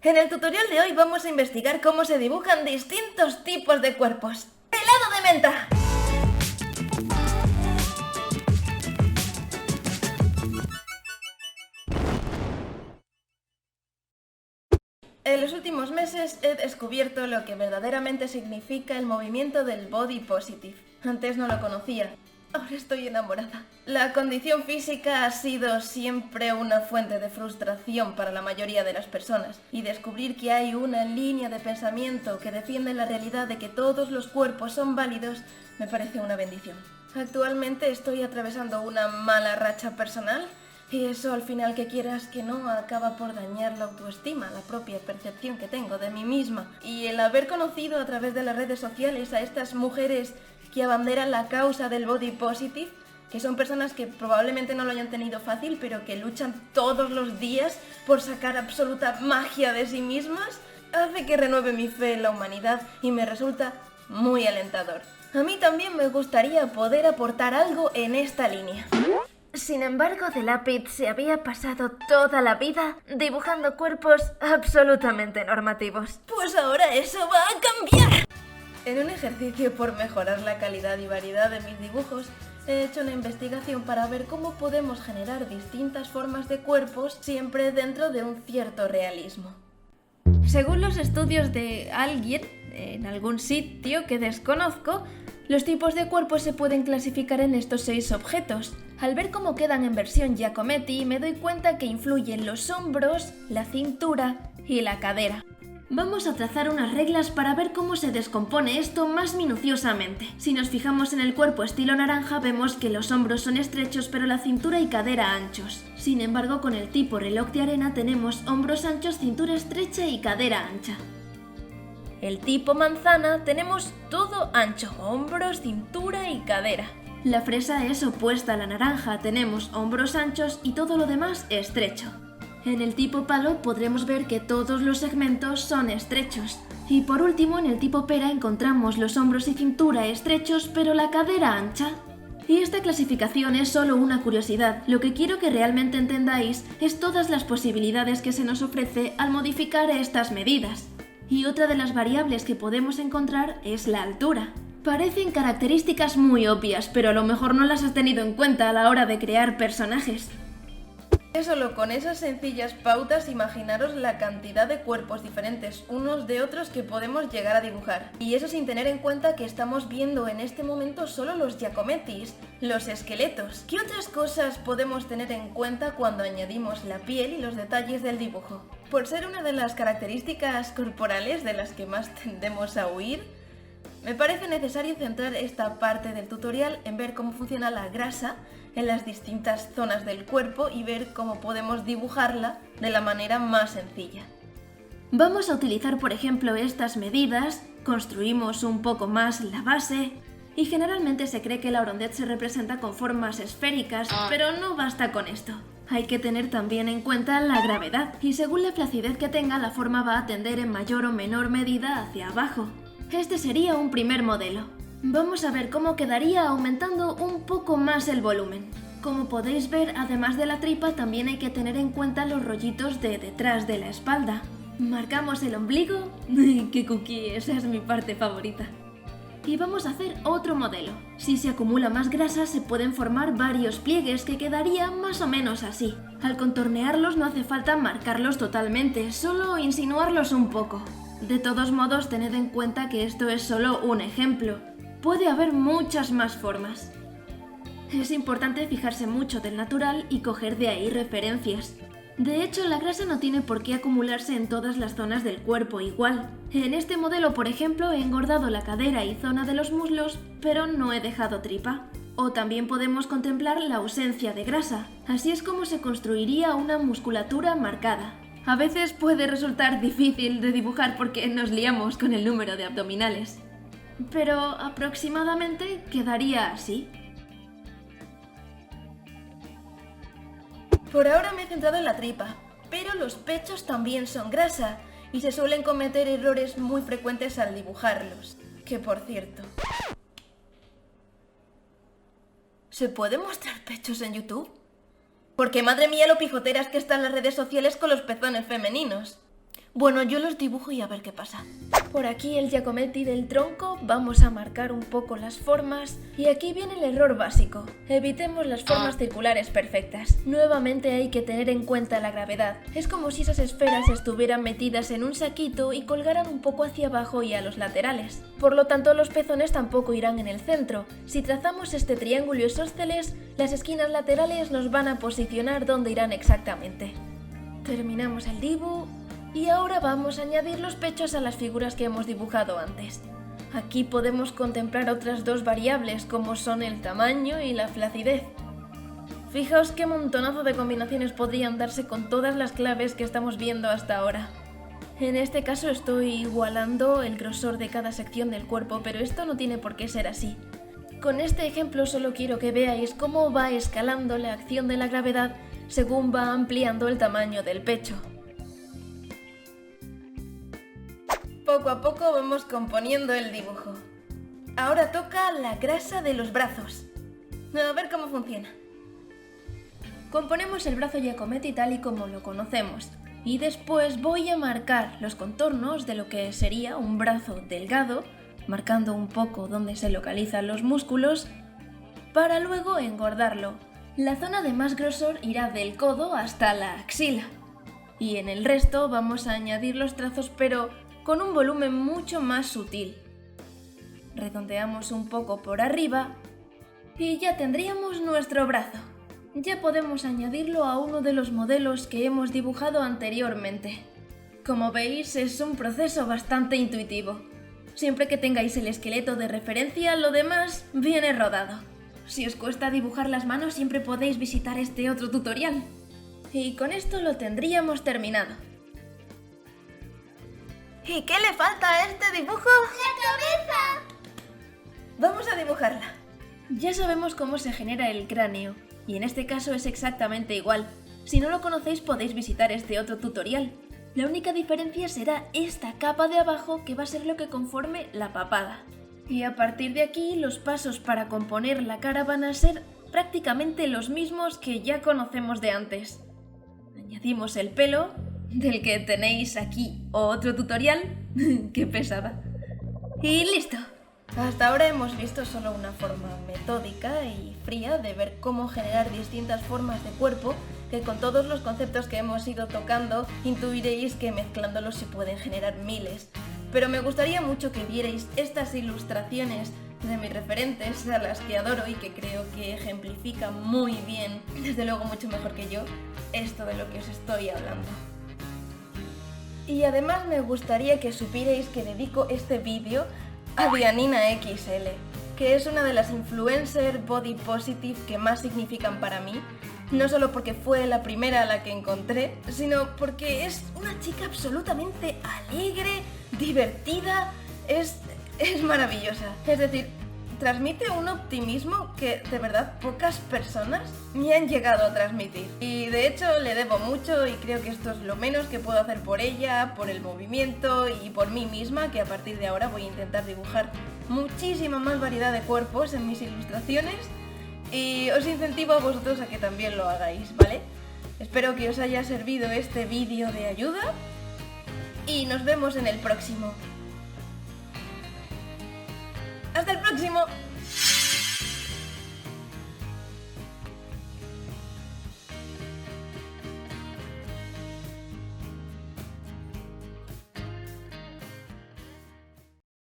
En el tutorial de hoy vamos a investigar cómo se dibujan distintos tipos de cuerpos. ¡Helado de menta! En los últimos meses he descubierto lo que verdaderamente significa el movimiento del body positive. Antes no lo conocía. Ahora estoy enamorada. La condición física ha sido siempre una fuente de frustración para la mayoría de las personas, y descubrir que hay una línea de pensamiento que defiende la realidad de que todos los cuerpos son válidos me parece una bendición. Actualmente estoy atravesando una mala racha personal y eso, al final, que quieras que no, acaba por dañar la autoestima, la propia percepción que tengo de mí misma. Y el haber conocido a través de las redes sociales a estas mujeres que abanderan la causa del body positive, que son personas que probablemente no lo hayan tenido fácil, pero que luchan todos los días por sacar absoluta magia de sí mismas, hace que renueve mi fe en la humanidad y me resulta muy alentador. A mí también me gustaría poder aportar algo en esta línea. Sin embargo, The Lápiz se había pasado toda la vida dibujando cuerpos absolutamente normativos. Pues ahora eso va a cambiar. En un ejercicio por mejorar la calidad y variedad de mis dibujos, he hecho una investigación para ver cómo podemos generar distintas formas de cuerpos siempre dentro de un cierto realismo. Según los estudios de alguien, en algún sitio que desconozco, los tipos de cuerpos se pueden clasificar en estos 6 objetos. Al ver cómo quedan en versión Giacometti, me doy cuenta que influyen los hombros, la cintura y la cadera. Vamos a trazar unas reglas para ver cómo se descompone esto más minuciosamente. Si nos fijamos en el cuerpo estilo naranja, vemos que los hombros son estrechos pero la cintura y cadera anchos. Sin embargo, con el tipo reloj de arena tenemos hombros anchos, cintura estrecha y cadera ancha. El tipo manzana tenemos todo ancho, hombros, cintura y cadera. La fresa es opuesta a la naranja, tenemos hombros anchos y todo lo demás estrecho. En el tipo palo podremos ver que todos los segmentos son estrechos. Y por último, en el tipo pera encontramos los hombros y cintura estrechos pero la cadera ancha. Y esta clasificación es solo una curiosidad. Lo que quiero que realmente entendáis es todas las posibilidades que se nos ofrece al modificar estas medidas. Y otra de las variables que podemos encontrar es la altura. Parecen características muy obvias, pero a lo mejor no las has tenido en cuenta a la hora de crear personajes. Solo con esas sencillas pautas imaginaros la cantidad de cuerpos diferentes unos de otros que podemos llegar a dibujar. Y eso sin tener en cuenta que estamos viendo en este momento solo los Giacomettis, los esqueletos. ¿Qué otras cosas podemos tener en cuenta cuando añadimos la piel y los detalles del dibujo? Por ser una de las características corporales de las que más tendemos a huir, me parece necesario centrar esta parte del tutorial en ver cómo funciona la grasa en las distintas zonas del cuerpo y ver cómo podemos dibujarla de la manera más sencilla. Vamos a utilizar, por ejemplo, estas medidas, construimos un poco más la base y generalmente se cree que la Horondet se representa con formas esféricas, pero no basta con esto. Hay que tener también en cuenta la gravedad y según la flacidez que tenga, la forma va a tender en mayor o menor medida hacia abajo. Este sería un primer modelo. Vamos a ver cómo quedaría aumentando un poco más el volumen. Como podéis ver, además de la tripa, también hay que tener en cuenta los rollitos de detrás de la espalda. Marcamos el ombligo. ¡Qué cookie! Esa es mi parte favorita. Y vamos a hacer otro modelo. Si se acumula más grasa, se pueden formar varios pliegues que quedarían más o menos así. Al contornearlos no hace falta marcarlos totalmente, solo insinuarlos un poco. De todos modos, tened en cuenta que esto es solo un ejemplo. Puede haber muchas más formas. Es importante fijarse mucho del natural y coger de ahí referencias. De hecho, la grasa no tiene por qué acumularse en todas las zonas del cuerpo igual. En este modelo, por ejemplo, he engordado la cadera y zona de los muslos, pero no he dejado tripa. O también podemos contemplar la ausencia de grasa. Así es como se construiría una musculatura marcada. A veces puede resultar difícil de dibujar porque nos liamos con el número de abdominales. Pero aproximadamente quedaría así. Por ahora me he centrado en la tripa, pero los pechos también son grasa y se suelen cometer errores muy frecuentes al dibujarlos. Que por cierto... ¿Se puede mostrar pechos en YouTube? Porque madre mía lo pijoteras que están las redes sociales con los pezones femeninos. Bueno, yo los dibujo y a ver qué pasa. Por aquí el Giacometti del tronco, vamos a marcar un poco las formas y aquí viene el error básico. Evitemos las formas circulares perfectas. Nuevamente hay que tener en cuenta la gravedad. Es como si esas esferas estuvieran metidas en un saquito y colgaran un poco hacia abajo y a los laterales. Por lo tanto, los pezones tampoco irán en el centro. Si trazamos este triángulo isósceles, las esquinas laterales nos van a posicionar donde irán exactamente. Terminamos el dibujo. Y ahora vamos a añadir los pechos a las figuras que hemos dibujado antes. Aquí podemos contemplar otras dos variables como son el tamaño y la flacidez. Fijaos qué montonazo de combinaciones podrían darse con todas las claves que estamos viendo hasta ahora. En este caso estoy igualando el grosor de cada sección del cuerpo, pero esto no tiene por qué ser así. Con este ejemplo solo quiero que veáis cómo va escalando la acción de la gravedad según va ampliando el tamaño del pecho. Poco a poco vamos componiendo el dibujo. Ahora toca la grasa de los brazos. A ver cómo funciona. Componemos el brazo Giacometti tal y como lo conocemos. Y después voy a marcar los contornos de lo que sería un brazo delgado, marcando un poco dónde se localizan los músculos, para luego engordarlo. La zona de más grosor irá del codo hasta la axila. Y en el resto vamos a añadir los trazos, pero con un volumen mucho más sutil. Redondeamos un poco por arriba y ya tendríamos nuestro brazo. Ya podemos añadirlo a uno de los modelos que hemos dibujado anteriormente. Como veis, es un proceso bastante intuitivo. Siempre que tengáis el esqueleto de referencia, lo demás viene rodado. Si os cuesta dibujar las manos, siempre podéis visitar este otro tutorial. Y con esto lo tendríamos terminado. ¿Y qué le falta a este dibujo? ¡La cabeza! Vamos a dibujarla. Ya sabemos cómo se genera el cráneo, y en este caso es exactamente igual. Si no lo conocéis podéis visitar este otro tutorial. La única diferencia será esta capa de abajo que va a ser lo que conforme la papada. Y a partir de aquí los pasos para componer la cara van a ser prácticamente los mismos que ya conocemos de antes. Añadimos el pelo, del que tenéis aquí otro tutorial. ¡Qué pesada! Y listo. Hasta ahora hemos visto solo una forma metódica y fría de ver cómo generar distintas formas de cuerpo, que con todos los conceptos que hemos ido tocando intuiréis que mezclándolos se pueden generar miles. Pero me gustaría mucho que vierais estas ilustraciones de mis referentes, a las que adoro y que creo que ejemplifican muy bien, desde luego mucho mejor que yo, esto de lo que os estoy hablando. Y además me gustaría que supierais que dedico este vídeo a Dianina XL, que es una de las influencer body positive que más significan para mí, no solo porque fue la primera a la que encontré, sino porque es una chica absolutamente alegre, divertida, es maravillosa. Es decir, transmite un optimismo que de verdad pocas personas me han llegado a transmitir. Y de hecho le debo mucho y creo que esto es lo menos que puedo hacer por ella, por el movimiento y por mí misma, que a partir de ahora voy a intentar dibujar muchísima más variedad de cuerpos en mis ilustraciones y os incentivo a vosotros a que también lo hagáis, ¿vale? Espero que os haya servido este vídeo de ayuda y nos vemos en el próximo. ¡Hasta el próximo!